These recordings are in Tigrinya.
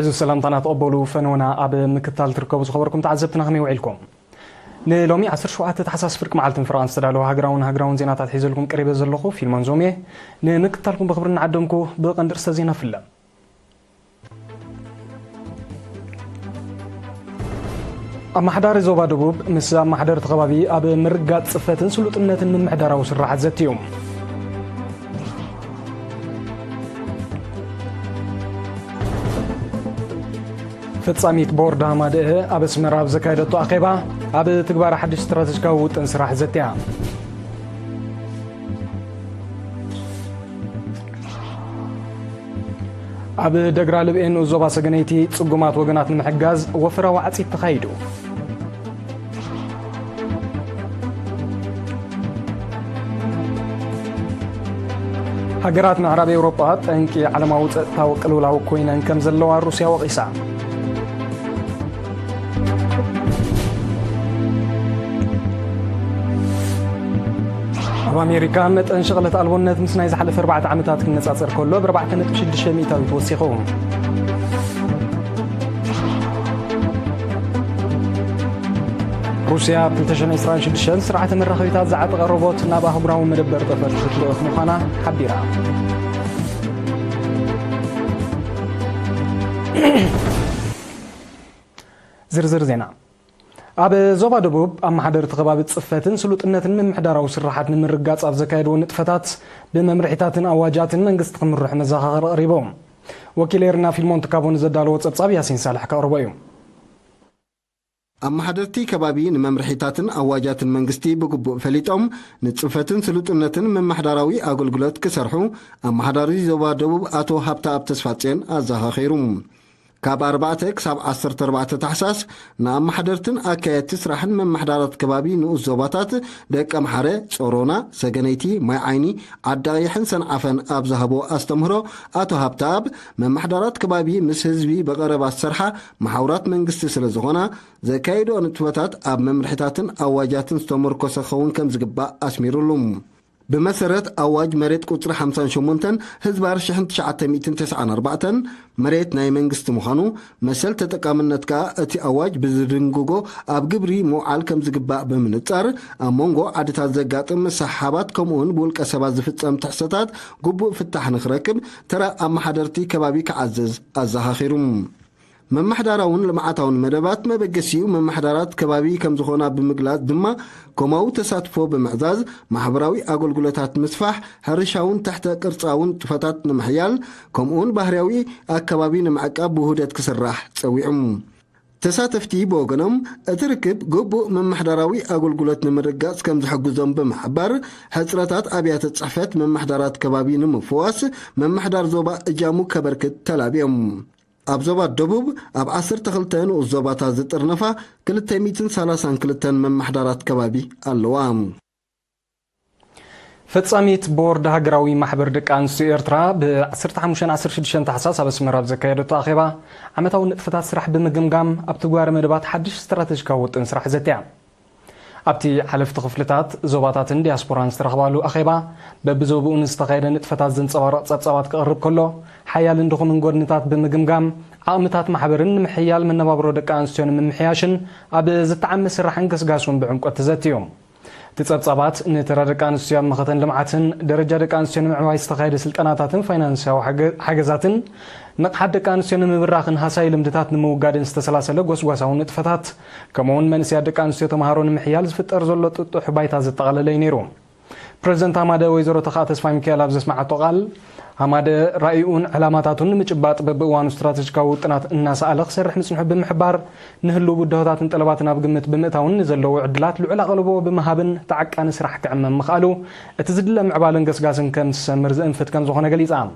عز السلام طنا تقبلوا فنونا أب مكتال تركبوا خبركم تعذبتنا خمي وعيلكم نلومي 10 شوات تحساس فرق معلتن فرانس تدالو هاجراون زينات تحيز لكم قريبه زلخو في المنظومه نكتالكم بخبرنا عدمكم بقندر سزينا فلا أما حدار زوبا دبوب مس أما حدار تخبابي أب مرقات صفتن سلطنتن من محدارا وسراحات زتيوم فتصاميت بورد هاماده أب سمراب زكايدتو أخيبا أب تكبار حدش استراتيجيكا وتنسراح زتيا أب دقرال بإنو زوبا سجنيتي تصقمات وقنات المحجاز وفرا وعطي تخايدو هجرات معرب أوروبا تنكي على موت توكلوا له كوينا كم زلوا روسيا وقيسا أمريكا انشغلت ألبونات مسنا يزحل في 4 عامات كنصاصر كله ب 4.6 مئة توثيقهم روسيا بتنتشن إسرائيل شدشن سرعة مرخيتات زعت غربوت نابا هبراو مدبر تفرشت لأخ مخانا حبيرا زرزر زينا أب زوبا دبوب أم حدر تخبابت صفتن سلطنتن من محدارا وسراحات من رقاص أب زكايد ونتفتات بممرحتات أواجات من قسط قمرح مزاخر قريبهم وكيليرنا في المونتكابون زدالو وتصاب ياسين صالح كأربايوم أما حدرتي كبابين ممرحيتاتن أواجاتن منغستي بقبو فليتهم نتصفتن سلطنتن من محداراوي أقلقلت كسرحو أما حداري زوبا دبوب آتو هابتا أبتسفاتين أزاها خيروم كاب 4 كساب 14 تحساس نام حدرتن أكايات تسرحن من محدارات كبابي نؤز زوباتات دك أمحارة صورونا سجنيتي ماي عيني عداي حنسن عفن أبزهبو أستمهرو آتو هابتاب من محدارات كبابي مسهزبي بغربات سرحة محاورات من قست سلزغونا زكايدو نتوتات أب ممرحتاتن أواجاتن ستمركو سخون كم زقباء أسميرو اللوم بمسرت أواج مريت قطر 58 هزبار شحن 994 مريت ناي منغست مخانو مسل تتقامنتكا اتي أواج بزرنغوغو أب قبري موعال كم زقباء بمنطار أمونغو عادتا زقاطم سحابات كمون بولك أسابات زفتسام تحسطات قبو فتح نخركب ترى أما حدرتي كبابي كعزز أزاها خيروم من محداراون لمعاتاون مدبات ما بقسيو من محدارات كبابي كم زخونا بمقلات دما كوماو تساتفو بمعزاز محبراوي أقلقلتات مسفح هرشاون تحت قرصاون تفتات نمحيال كومون بحرياوي أكبابي نمعقاب بهودات كسراح تسويعم تساتفتي بوغنم اتركب قبو من محداراوي أقلقلت نمرقاس كم زحقوزم بمحبار حسراتات أبيات تصحفت من محدارات كبابي نمفواس من محدار زوبا إجامو كبركت تلابيهم أبزوبات دبوب أب 10 تخلتين وزوباتا زتر نفا كلتا 232 من محدارات كبابي اللوام فتصاميت بورد هاجراوي محبر دك أنسو إرترا ب 15 تحساس أبس مراب زكايدو تاخيبا عمتاو نتفتات سرح بمقمقام أبتقوار مدبات حدش استراتيجيكا وتنسرح زتيا أبتي حلف تخفلتات زوباتاتن دياسبوران استرخبالو أخيبا ببزوبون استغير نتفتات زن صبصوات كقرب كله حيال اندخو من قرنتات بمقمقام عامتات محبرن محيال من نبابرو دك أنسيون من محياشن أب زتعم سرحن كسقاسون بعمق التزاتيوم تتصبصبات نترى دك أنسيون مختن لمعاتن درجة دك أنسيون معواي استغير سلطاناتاتن فاينانسيا وحاجزاتن نقحد دك أنسيون مبراخن هاساي لمدتات نمو قادن استسلاسل قوسقوساون نتفتات كمون منسيا دك أنسيون تمهارون محيال زفتر زلو تطوح بايتا زتغللي نيرو بريزنت هاماده ويزرو تخاطس فايمكيال أبزس مع تقال هاماده رأيون علاماتاتون مجبات ببوان استراتيجيكا وطنات الناس ألغ سرح مسنحب بمحبار نهلو بدهوتات انطلباتنا بقمت بمئتاون نزلو عدلات لعلا غلبو بمهابن تعك أنس رح كعمم مخالو اتزدل معبالن قسقاسن كمس مرزقن فتكن زوخنا قليزان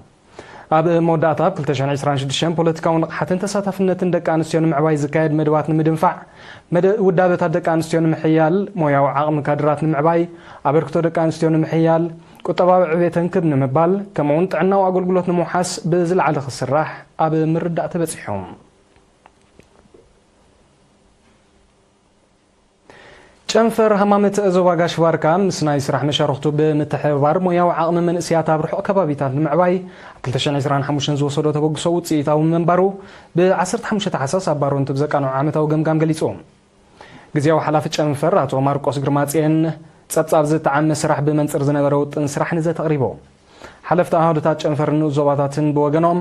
أب موداتا بلتشان 26 بوليتيكاون حتى تساتفنتن دك أنسيون معواي زكايد مدوات مدنفع ودابت دك أنسيون محيال مويا وعقم كادرات معواي أبركتو دك أنسيون محيال كتبا عبيتن كبن مبال كمون طعنا وأقلقلوت نموحاس بزل على خسراح أب مرداء تبصحهم ጨንፈር ሃማመት ዘዋጋሽ ባርካ ምስ ናይ ስራሕ መሻርክቱ ብምትሕብባር ሞያዊ ዓቕሚ መንእስያት ኣብ ርሑቕ ከባቢታት ንምዕባይ ኣብ 2025 ዝወሰዶ ተበግሶ ውፅኢታዊ መንባሩ ብ15 ታሕሳስ ኣብ ባሮ እንትብዘቃንዑ ዓመታዊ ገምጋም ገሊጹ ግዚያዊ ሓላፊ ጨንፈር አቶ ማርቆስ ግርማጽየን ጸብጻብ ዝተዓመ ስራሕ ብመንጽር ዝነበረ ውጥን ስራሕ ንዘ ተቕሪቦ ሓለፍቲ ኣሃዱታት ጨንፈርን ዞባታትን ብወገኖም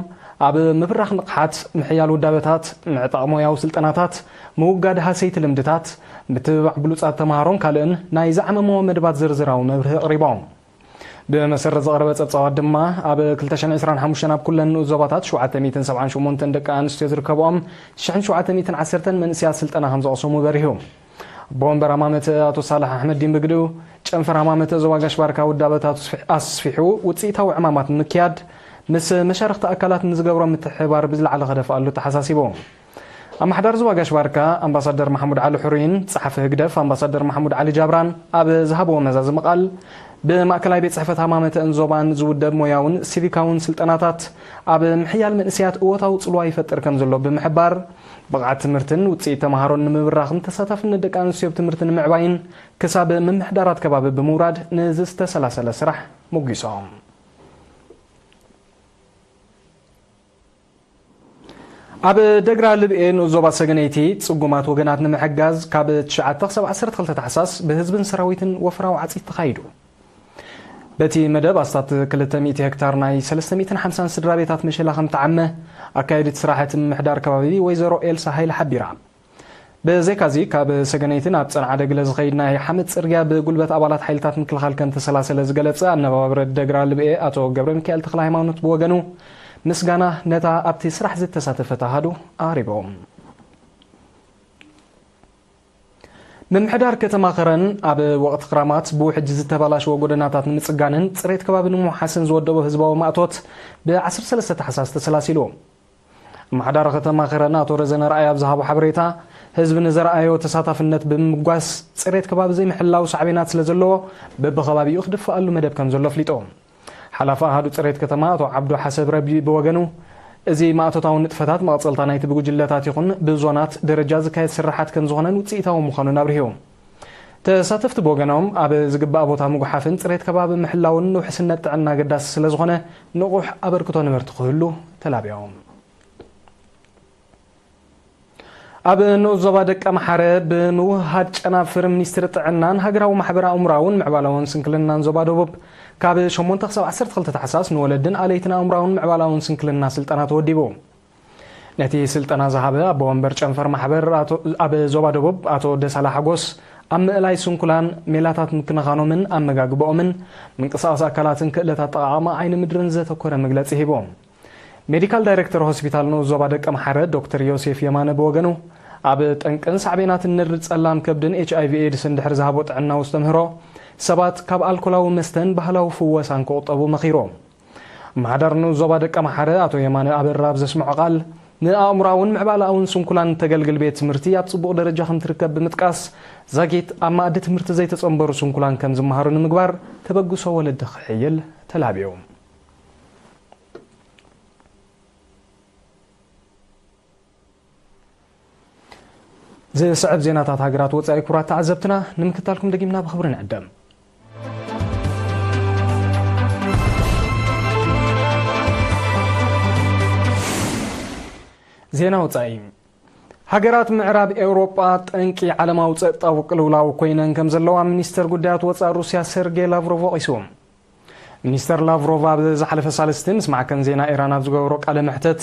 ኣብ ምብራኽ ንቕሓት ምሕያል ውዳበታት ምዕጣቕ ሞያዊ ስልጠናታት ምውጋድ ሃሰይቲ ልምድታት ምትብባዕ ብሉጻት ተምሃሮን ካልእን ናይ ዝዓመሞ መድባት ዝርዝራዊ መብርሂ ኣቕሪቦም ብመሰረት ዘቕረበ ጸብጻባት ድማ ኣብ 2025 ኣብ ኩለን ዞባታት 778 ደቂ ኣንስትዮ ዝርከብኦም 1710 መንእስያት ስልጠና ከም ዘቕሰሙ በሪሁ በወንበር ሃማመት አቶ ሳላሕ ኣሕመዲን ብግዱ ጨንፈር ሃማመት ዘዋጋሽ ባርካ ውዳበታት ኣስፊሑ ውፅኢታዊ ዕማማት ምክያድ ምስ መሻርክቲ ኣካላት ንዝገብሮ ምትሕብባር ብዝለዓለ ከደፍኣሉ ተሓሳሲቦም ኣማሕዳር ዘዋጋሽ ባርካ ኣምባሳደር ማሕሙድ ዓሊ ሕሩይን ጸሓፊ ህግደፍ ኣምባሳደር ማሕሙድ ዓሊ ጃብራን ኣብ ዝሃብዎ መዛዝ መቓል ብማእከላይ ቤት ጽሕፈት ሃማመት እንዞባን ዝውደብ ሞያውን ሲቪካውን ስልጠናታት ኣብ ምሕያል መንእስያት እወታዊ ጽልዋ ይፈጥር ከም ዘሎ ብምሕባር ብቕዓት ትምህርትን ውፅኢት ተምሃሮን ንምብራኽን ተሳታፍነት ደቂ ኣንስትዮ ትምህርትን ንምዕባይን ክሳብ ምምሕዳራት ከባቢ ብምውራድ ንዝተሰላሰለ ስራሕ ሙጊሶም ኣብ ደግራ ልብኤ ንዞባ ሰገነይቲ ጽጉማት ወገናት ንምሕጋዝ ካብ 9 ክሳብ 12 ታሕሳስ ብህዝብን ሰራዊትን ወፍራዊ ዓጺት ተኻይዱ በቲ መደብ ኣስታት 200 ሄክታር ናይ 350 ስድራ ቤታት መሸላኸም ተዓመ ኣካይዲት ስራሕቲ ምሕዳር ከባቢ ወይዘሮ ኤልሳ ሃይለ ሓቢራ በዘይካዚ ካብ ሰገነይትን ኣብ ጸንዓ ደግለ ዝኸይድ ናይ ሓመድ ጽርግያ ብጉልበት ኣባላት ሓይልታት ምክልኻል ከም ተሰላሰለ ዝገለጸ ኣነባብረ ደግራ ልብኤ ኣቶ ገብረ ሚካኤል ተክለ ሃይማኖት ብወገኑ ምስጋና ነታ ኣብቲ ስራሕ ዝተሳተፈ ተሃዱ ኣሪቦም ምምሕዳር ከተማ ኸረን ኣብ ወቕቲ ክራማት ብውሕጅ ዝተባላሽወ ጎደናታት ንምጽጋንን ጽሬት ከባቢ ንምሓስን ዝወደቦ ህዝባዊ ማእቶት ብ13 ታሕሳስ ተሰላሲሉ ምምሕዳር ከተማ ኸረን ኣቶ ረዘነ ረኣይ ኣብ ዝሃቦ ሓበሬታ ህዝቢ ንዘረኣዮ ተሳታፍነት ብምጓስ ጽሬት ከባቢ ዘይምሕላው ሳዕቤናት ስለ ዘለዎ በብኸባቢኡ ክድፍኣሉ መደብ ከም ዘሎ ፍሊጦም ሓላፊ ኣሃዱ ጽሬት ከተማ ኣቶ ዓብዱ ሓሰብ ረቢ ብወገኑ እዚ ማእቶታዊ ንጥፈታት መቕጸልታ ናይቲ ብጉጅለታት ይኹን ብዞናት ደረጃ ዝካየድ ስራሓት ከም ዝኾነን ውፅኢታዊ ምዃኑን ኣብርሂቡ ተሳተፍቲ ብወገኖም ኣብ ዝግባእ ቦታ ምጉሓፍን ጽሬት ከባቢ ምሕላውን ውሕስነት ጥዕና ገዳሲ ስለ ዝኾነ ንቑሕ ኣበርክቶ ንምህርቲ ክህሉ ተላብዮም ኣብ ንዞባ ደቀ መሓረ ብምውሃድ ጨናፍር ሚኒስትሪ ጥዕናን ሃገራዊ ማሕበራ እምራውን ምዕባላውን ስንክልናን ዞባ ደቡብ ካብ 8 ክሳብ 12 ታሕሳስ ንወለድን ኣለይትን ኣምራውን ምዕባላውን ስንክልና ስልጠና ተወዲቡ ነቲ ስልጠና ዝሃበ ኣብ ወንበር ጨንፈር ማሕበር ኣብ ዞባ ደቡብ ኣቶ ደሳላ ሓጎስ ኣብ ምእላይ ስንኩላን ሜላታት ምክንኻኖምን ኣመጋግቦኦምን ምንቅስቓስ ኣካላትን ክእለት ኣጠቓቕማ ዓይኒ ምድርን ዘተኮረ መግለፂ ሂቦም ሜዲካል ዳይሬክተር ሆስፒታል ንዞባ ደቀ መሓረ ዶክተር ዮሴፍ የማነ ብወገኑ ኣብ ጠንቅን ሳዕቤናትን ንርድ ጸላም ከብድን HIV ኤድስ እንድሕር ዝሃቦ ጥዕና ውስተምህሮ ሰባት ካብ ኣልኮላዊ መስተን ባህላዊ ፍወሳን ክቁጠቡ መኺሮም ማሕዳር ንዞባ ደቀ መሓረ ኣቶ የማነ ኣበራ ብዘስምዖ ቃል ንኣእምራውን ምዕባላውን ስንኩላን ተገልግል ቤት ትምህርቲ ኣብ ጽቡቕ ደረጃ ከም ትርከብ ብምጥቃስ ዛጌት ኣብ ማእዲ ትምህርቲ ዘይተጸንበሩ ስንኩላን ከም ዝመሃሩ ንምግባር ተበግሶ ወለዲ ክሕይል ተላብዮም ዝስዕብ ዜናታት ሃገራት ወጻኢ ኩራት ተዓዘብትና ንምክታልኩም ደጊምና ብኽብሪ ንዕደም ዜና ወጻኢ ሃገራት ምዕራብ ኤውሮጳ ጠንቂ ዓለማዊ ጸጥታዊ ቅልውላው ኮይነን ከም ዘለዋ ሚኒስተር ጉዳያት ወጻኢ ሩስያ ሰርጌይ ላቭሮቭ ወቒሱ ሚኒስተር ላቭሮቭ ኣብ ዝሓለፈ ሳልስቲ ምስ ማዕከን ዜና ኢራን ኣብ ዝገብሮ ቃለ መሕተት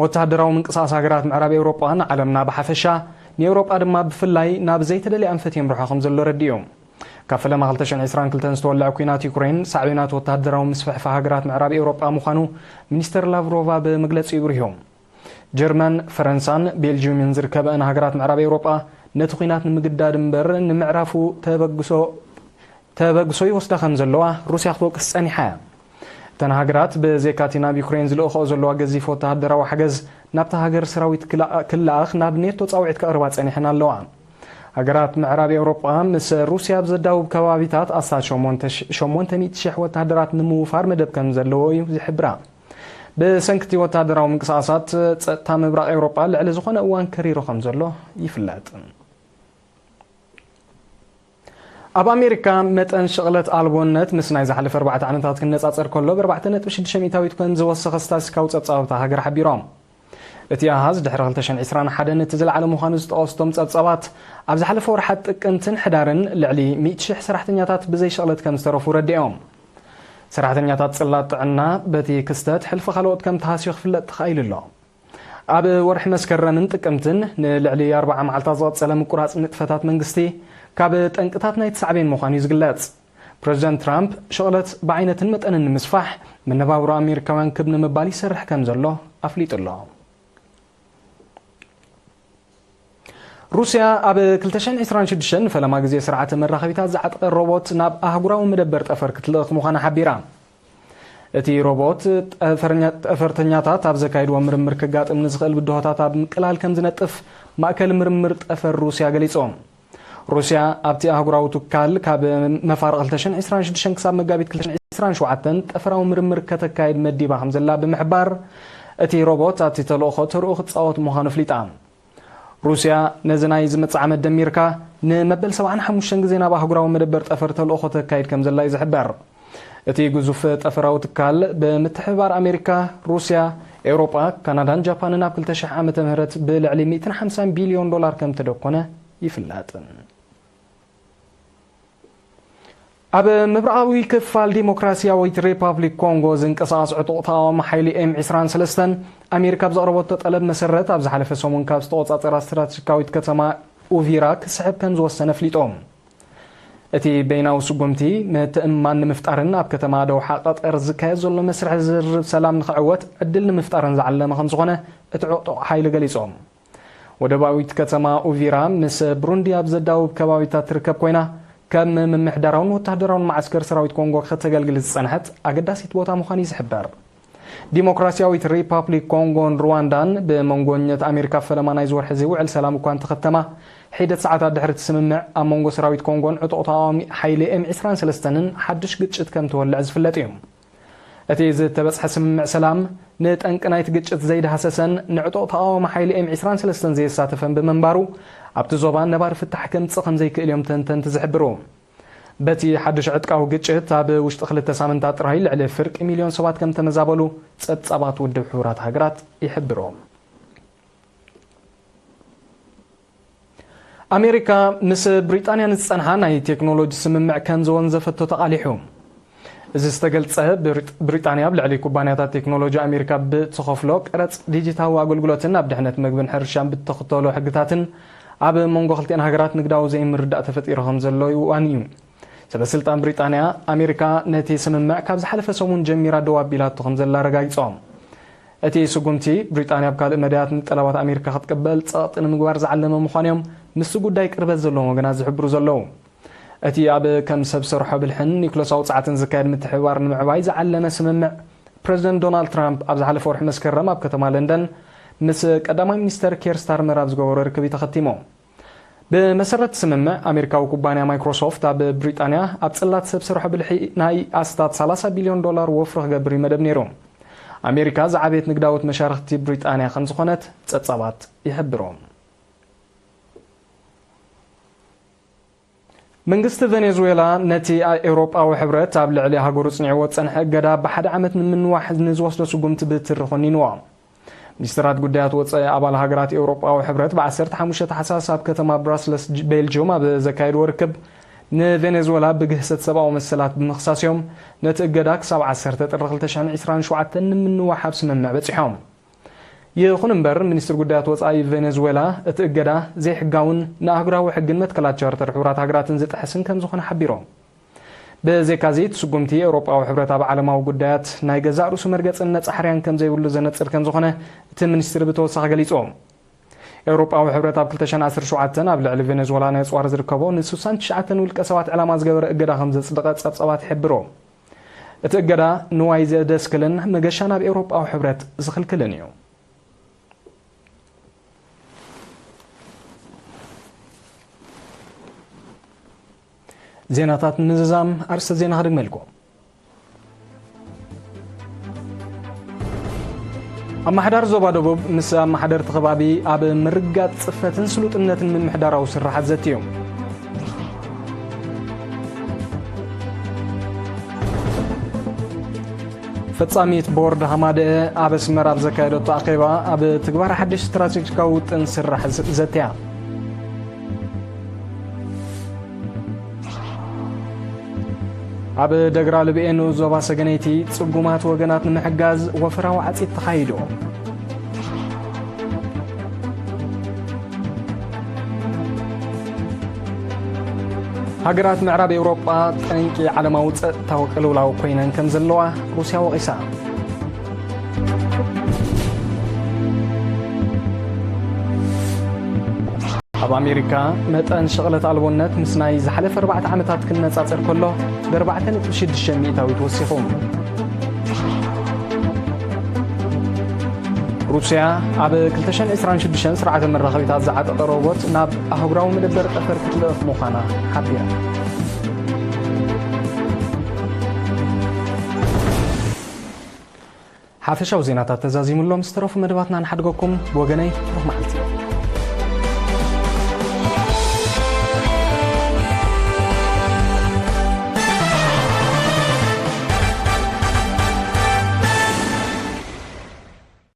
ወተሃደራዊ ምንቅስቓስ ሃገራት ምዕራብ ኤውሮጳ ንዓለምና ብሓፈሻ ንኤውሮጳ ድማ ብፍላይ ናብ ዘይተደለየ ኣንፈት የምርሖ ከም ዘሎ ረዲዮም ካብ ፈለማ 2022 ዝተወልዐ ኩናት ዩክሬን ሳዕቤናት ወተሃደራዊ ምስፍሕፋ ሃገራት ምዕራብ ኤውሮጳ ምዃኑ ሚኒስተር ላቭሮቭ ብምግለፂ ይብርሂዮም ጀርመን ፈረንሳን ቤልጅየምን ዝርከበን ሃገራት ምዕራብ ኤውሮጳ ነቲ ኩናት ንምግዳድ እምበር ንምዕራፉ ተበግሶ ይወስዳ ከም ዘለዋ ሩስያ ክትወቅስ ጸኒሓ እተን ሃገራት ብዘይካቲ ናብ ዩክሬን ዝልእኽኦ ዘለዋ ገዚፍ ወተሃደራዊ ሓገዝ ናብታ ሃገር ሰራዊት ክለኣኽ ናብ ኔቶ ጻውዒት ከቕርባ ጸኒሐን ኣለዋ ሃገራት ምዕራብ ኤውሮጳ ምስ ሩስያ ብዘዳውብ ከባቢታት ኣስታት 800,000 ወተሃደራት ንምውፋር መደብ ከም ዘለዎ እዩ ዝሕብራ ብሰንክቲ ወተሃደራዊ ምንቅስቓሳት ጸጥታ ምብራቕ ኤውሮጳ ልዕሊ ዝኾነ እዋን ከሪሩ ከም ዘሎ ይፍለጥ ኣብ ኣሜሪካ መጠን ሸቕለት ኣልቦነት ምስ ናይ ዝሓለፈ 4 ዓመታት ክነጻጸር ከሎ ብ4.6 ሚእታዊት ኮን ዝወሰኸ ስታትስቲካዊ ጸብጻብታ ሃገር ሓቢሮም። እቲ ኣሃዝ ድሕሪ 2021 እቲ ዝለዓለ ምዃኑ ዝጠቐስቶም ጸብጻባት ኣብ ዝሓለፈ ወርሓት ጥቅምትን ሕዳርን ልዕሊ 100,000 ሰራሕተኛታት ብዘይ ሸቕለት ከም ዝተረፉ ረዲኦም። ሰራሕተኛታት ጽላት ጥዕና በቲ ክስተት ሕልፊ ካልኦት ከም ተሃስዩ ክፍለጥ ተኻኢሉ ኣሎ። ኣብ ወርሒ መስከረምን ጥቅምትን ንልዕሊ 40 መዓልታት ዝቐጸለ ምቁራጽ ንጥፈታት መንግስቲ ካብ ጠንቅታት ናይ ተሳዕቤን ምዃኑ ይዝግለጽ። ፕሬዚደንት ትራምፕ ሸቕለት ብዓይነትን መጠንን ንምስፋሕ መነባብሮ ኣሜሪካውያን ክብ ንምባል ይሰርሕ ከም ዘሎ ኣፍሊጡ ኣሎ። ሩስያ ኣብ 2026 ፈለማ ግዜ ስርዓተ መራኸቢታት ዝዓጠቐ ሮቦት ናብ ኣህጉራዊ መደበር ጠፈር ክትልእኽ ምዃና ሓቢራ። እቲ ሮቦት ጠፈርተኛታት ኣብ ዘካይድዎ ምርምር ክጋጥም ንዝኽእል ብድሆታት ኣብ ምቅላል ከም ዝነጥፍ ማእከል ምርምር ጠፈር ሩስያ ገሊጾም። ሩስያ ኣብቲ ኣህጉራዊ ትካል ካብ መፋርቕ 2026 ክሳብ መጋቢት 2027 ጠፈራዊ ምርምር ከተካይድ መዲባ ከም ዘላ ብምሕባር እቲ ሮቦት ኣብቲ ተልእኾ ተርኡ ክትፃወት ምዃኑ ፍሊጣ። ሩስያ ነዚ ናይ ዝመጽእ ዓመት ደሚርካ ንመበል 75 ግዜ ናብ ኣህጉራዊ መደበር ጠፈር ተልእኾ ተካይድ ከም ዘላ እዩ ዝሕበር። እቲ ግዙፍ ጠፈራዊ ትካል ብምትሕብባር ኣሜሪካ፣ ሩስያ፣ ኤውሮጳ፣ ካናዳን ጃፓንን ኣብ 2000 ዓመተ ምህረት ብልዕሊ $150 ቢልዮን ከም ተደኮነ ይፍለጥ። ኣብ ምብራቃዊ ክፋል ዲሞክራሲያዊት ሪፐብሊክ ኮንጎ ዝንቀሳቐስ ዕጡቕ ተቃዋሚ ሓይሊ M23 ኣሜሪካ ብዘቕረበቶ ጠለብ መሰረት ኣብ ዝሓለፈ ሰሙን ካብ ዝተቆጻጸራ ስትራቴጂካዊት ከተማ ኡቪራ ክስሕብ ከም ዝወሰነ ፍሊጦም። እቲ በይናዊ ስጉምቲ ምትእምማን ንምፍጣርን ኣብ ከተማ ደውሓ ቀጠር ዝካየድ ዘሎ መስርሕ ዝርብ ሰላም ንኽዕወት ዕድል ንምፍጣርን ዝዓለመ ከም ዝኾነ እቲ ዕጡቕ ሓይሊ ገሊጾም። ወደባዊት ከተማ ኡቪራ ምስ ብሩንዲ ኣብ ዘዳውብ ከባቢታት ትርከብ ኮይና ከም ምምሕዳራውን ወታደራውን ማዕስከር ሰራዊት ኮንጎ ከተገልግል ዝጸንሐት ኣገዳሲት ቦታ ምዃኑ ይዝሕበር። ዲሞክራሲያዊት ሪፐብሊክ ኮንጎን ሩዋንዳን ብመንጎኘት ኣሜሪካ ፈለማ ናይ ዝወርሒ ዘይውዕል ሰላም እኳ እንተኸተማ ሒደት ሰዓታት ድሕሪ ትስምምዕ ኣብ መንጎ ሰራዊት ኮንጎን ዕጡቕ ተቃዋሚ ሓይሊ M23ን ሓድሽ ግጭት ከም ትወልዕ ዝፍለጥ እዩ። እቲ ዝተበጽሐ ስምምዕ ሰላም ንጠንቂ ናይቲ ግጭት ዘይዳሃሰሰን ንዕጡቕ ተቃዋሚ ሓይሊ M23 ዘየሳተፈን ብምንባሩ ኣብቲ ዞባ ነባሪ ፍታሕ ከምጽእ ከም ዘይክእል እዮም ተንተንቲ ዝሕብሩ። በቲ ሓድሽ ዕጥቃዊ ግጭት ኣብ ውሽጢ 2 ሳምንታት ጥራይ ልዕሊ ፍርቂ ሚልዮን ሰባት ከም ተመዛበሉ ጸብጻባት ውድብ ሕቡራት ሃገራት ይሕብሮም። ኣሜሪካ ምስ ብሪጣንያ ንዝጸንሓ ናይ ቴክኖሎጂ ስምምዕ ከም ዝወንዘፈቶ ተቓሊሑ። እዚ ዝተገልጸ ብሪጣንያ ብልዕሊ ኩባንያታት ቴክኖሎጂ ኣሜሪካ ብትኸፍሎ ቀረጽ ዲጂታዊ ኣገልግሎትን ኣብ ድሕነት ምግብን ሕርሻን ብተኸተሎ ሕግታትን ኣብ መንጎ ክልቲአን ሃገራት ንግዳዊ ዘይምርዳእ ተፈጢሩ ከም ዘሎ ይዋን እዩ። ሰበስልጣን ብሪጣንያ ኣሜሪካ ነቲ ስምምዕ ካብ ዝሓለፈ ሰሙን ጀሚራ ደው ኣቢላቶ ከም ዘላ ረጋጊጾም። እቲ ስጉምቲ ብሪጣንያ ኣብ ካልእ መድያት ጠለባት ኣሜሪካ ክትቅበል ጸቕጢ ንምግባር ዝዓለመ ምዃኖም ምስ ጉዳይ ቅርበት ዘለዎም ወገናት ዝሕብሩ ዘለዉ። እቲ ኣብ ከም ሰብ ሰርሖ ብልሕን ኒኮላሳዊ ጻዕትን ዝካየድ ምትሕብባር ንምዕባይ ዝዓለመ ስምምዕ ፕሬዚደንት ዶናልድ ትራምፕ ኣብ ዝሓለፈ ወርሒ መስከረም ኣብ ከተማ ለንደን ምስ ቀዳማይ ሚኒስተር ኬር ስታርመር ኣብ ዝገበሮ ርክብ ተኸቲሞም። ብመሰረት ስምምዕ ኣሜሪካዊ ኩባንያ ማይክሮሶፍት ኣብ ብሪጣንያ ኣብ ጽላት ሰብ ሰርሖ ብልሒ ናይ ኣስታት $30 ቢልዮን ወፍሪ ክገብር ይመደብ ነይሩ። ኣሜሪካ ዝዓበየት ንግዳዊት መሻርክቲ ብሪጣንያ ከም ዝኾነት ጸብጻባት ይሕብሮም። መንግስቲ ቬኔዙዌላ ነቲ ኤውሮጳዊ ሕብረት ኣብ ልዕሊ ሃገሩ ጽኒዕዎ ጸንሐ እገዳ ብሓደ ዓመት ንምንዋሕ ንዝወስዶ ስጉምቲ ብትሪ ኾኒንዎ። ሚኒስትራት ጉዳያት ወፃኢ ኣባል ሃገራት ኤውሮጳዊ ሕብረት ብ15 ታሕሳስ ኣብ ከተማ ብራስለስ ቤልጅየም ኣብ ዘካየድዎ ርክብ ንቬኔዙዌላ ብግህሰት ሰብኣዊ መሰላት ብምኽሳስዮም ነቲ እገዳ ክሳብ 10 ጥሪ 2027 ንምንዋሕ ኣብ ስምምዕ በፂሖም። ይኹን እምበር ሚኒስትር ጉዳያት ወፃኢ ቬኔዙዌላ እቲ እገዳ ዘይሕጋውን ንኣህጉራዊ ሕግን መትከላት ቻርተር ሕቡራት ሃገራትን ዝጥሕስን ከም ዝኾነ ሓቢሮም። ብዘይካዚ ስጉምቲ ኤውሮጳዊ ሕብረት ኣብ ዓለማዊ ጉዳያት ናይ ገዛእ ርእሱ መርገጽን ነጻሕርያን ከም ዘይብሉ ዘነጽር ከም ዝኾነ እቲ ሚኒስትር ብተወሳኺ ገሊጾም። ኤውሮጳዊ ሕብረት ኣብ 2017 ኣብ ልዕሊ ቬኔዙዌላ ናይ ጽዋር ዝርከቦ ን69 ውልቀ ሰባት ዕላማ ዝገበረ እገዳ ከም ዘጽደቐ ጸብጻባት ይሕብሮ። እቲ እገዳ ንዋይ ዘደስክልን መገሻ ናብ ኤውሮጳዊ ሕብረት ዝኽልክልን እዩ። ዜናታት ምዝዛም ኣርስተ ዜና ክድግመልኩም። ኣማሕዳር ዞባ ደቡብ ምስ ኣማሕደርቲ ከባቢ ኣብ ምርጋጽ ጽፈትን ስሉጥነትን ምምሕዳራዊ ስራሓት ዘትዮም። ፍጻሜት ቦርድ ሃማደ ኣብ ኣስመራ ዘካየደቶ ኣኼባ ኣብ ትግባር ሓድሽ ስትራቴጂካዊ ውጥን ስራሕ ዘትያ ኣብ ደግራ ልብኤን ዞባ ሰገነይቲ ጽጉማት ወገናት ንምሕጋዝ ወፍራዊ ዓጺት ተኻይዱ ሃገራት ምዕራብ ኤውሮጳ ጠንቂ ዓለማዊ ጸጥታዊ ቅልውላው ኮይነን ከም ዘለዋ ሩስያ ወቒሳ ኣብ ኣሜሪካ መጠን ሸቕለት ኣልቦነት ምስ ናይ ዝሓለፈ 4 ዓመታት ክነጻጸር ከሎ ብ4.6 ሚእታዊ ተወሲኹ ሩስያ ኣብ 2026 ስርዓተ መራኸቢታት ዝዓጠቐ ሮቦት ናብ ኣህጉራዊ መደበር ጠፈር ክትልእኽ ምዃና ሓቢራ ሓፈሻዊ ዜናታት ተዛዚሙሎም ዝተረፉ መደባትና ንሓድገኩም ብወገነይ ሩህ መዓልቲ